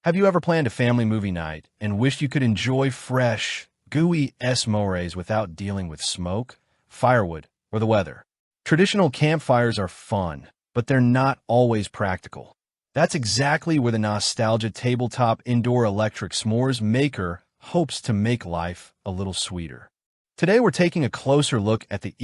Have you ever planned a family movie night and wished you could enjoy fresh, gooey s'mores without dealing with smoke, firewood, or the weather? Traditional campfires are fun, but they're not always practical. That's exactly where the Nostalgia Tabletop Indoor Electric S'mores Maker hopes to make life a little sweeter. Today we're taking a closer look at the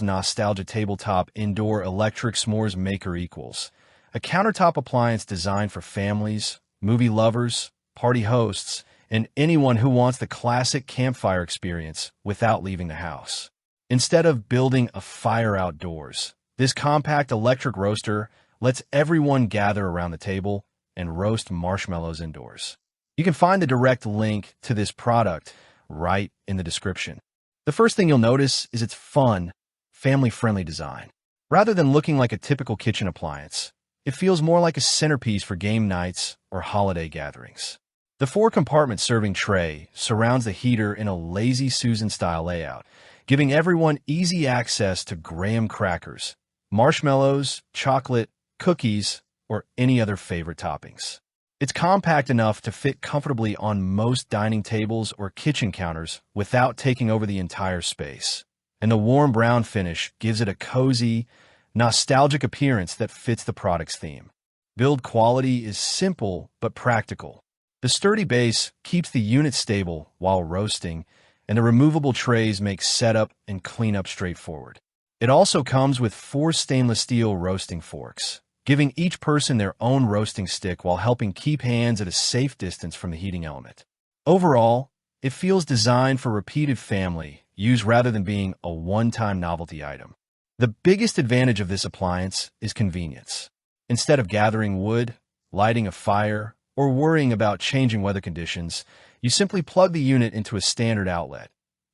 Nostalgia Tabletop Indoor Electric S'mores Maker a countertop appliance designed for families, movie lovers, party hosts, and anyone who wants the classic campfire experience without leaving the house. Instead of building a fire outdoors, this compact electric roaster lets everyone gather around the table and roast marshmallows indoors. You can find the direct link to this product right in the description. The first thing you'll notice is its fun, family-friendly design. Rather than looking like a typical kitchen appliance, it feels more like a centerpiece for game nights or holiday gatherings. The four-compartment serving tray surrounds the heater in a Lazy Susan-style layout, giving everyone easy access to graham crackers, marshmallows, chocolate, cookies, or any other favorite toppings. It's compact enough to fit comfortably on most dining tables or kitchen counters without taking over the entire space. And the warm brown finish gives it a cozy, nostalgic appearance that fits the product's theme. Build quality is simple but practical. The sturdy base keeps the unit stable while roasting, and the removable trays make setup and cleanup straightforward. It also comes with 4 stainless steel roasting forks, giving each person their own roasting stick while helping keep hands at a safe distance from the heating element. Overall, it feels designed for repeated family use rather than being a one-time novelty item. The biggest advantage of this appliance is convenience. Instead of gathering wood, lighting a fire, or worrying about changing weather conditions, you simply plug the unit into a standard outlet,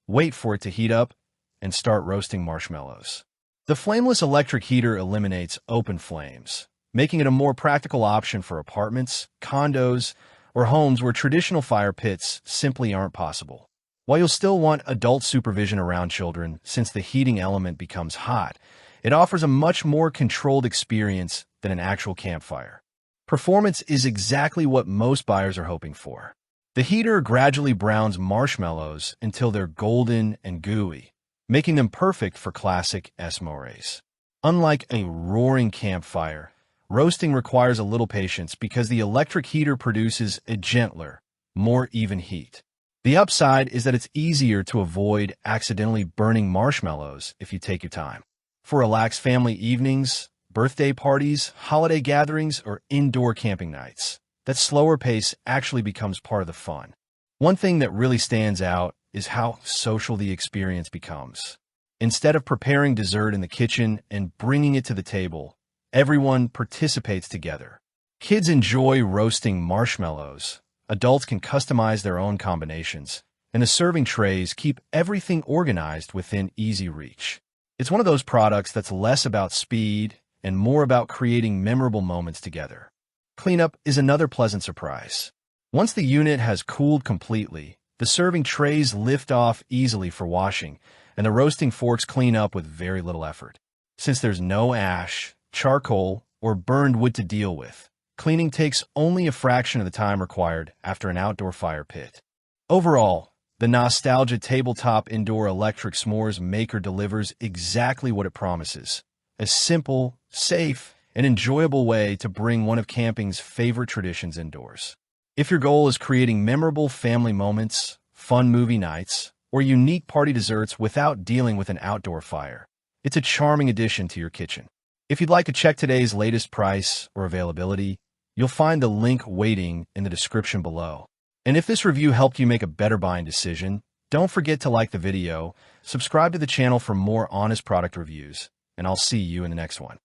wait for it to heat up, and start roasting marshmallows. The flameless electric heater eliminates open flames, making it a more practical option for apartments, condos, or homes where traditional fire pits simply aren't possible. While you'll still want adult supervision around children since the heating element becomes hot, it offers a much more controlled experience than an actual campfire. Performance is exactly what most buyers are hoping for. The heater gradually browns marshmallows until they're golden and gooey, making them perfect for classic s'mores. Unlike a roaring campfire, roasting requires a little patience because the electric heater produces a gentler, more even heat. The upside is that it's easier to avoid accidentally burning marshmallows if you take your time. For relaxed family evenings, birthday parties, holiday gatherings, or indoor camping nights, that slower pace actually becomes part of the fun. One thing that really stands out is how social the experience becomes. Instead of preparing dessert in the kitchen and bringing it to the table, everyone participates together. Kids enjoy roasting marshmallows. Adults can customize their own combinations, and the serving trays keep everything organized within easy reach. It's one of those products that's less about speed and more about creating memorable moments together. Cleanup is another pleasant surprise. Once the unit has cooled completely, the serving trays lift off easily for washing, and the roasting forks clean up with very little effort. Since there's no ash, charcoal, or burned wood to deal with, cleaning takes only a fraction of the time required after an outdoor fire pit. Overall, the Nostalgia Tabletop Indoor Electric S'mores Maker delivers exactly what it promises: a simple, safe, and enjoyable way to bring one of camping's favorite traditions indoors. If your goal is creating memorable family moments, fun movie nights, or unique party desserts without dealing with an outdoor fire, it's a charming addition to your kitchen. If you'd like to check today's latest price or availability, you'll find the link waiting in the description below. And if this review helped you make a better buying decision, don't forget to like the video, subscribe to the channel for more honest product reviews, and I'll see you in the next one.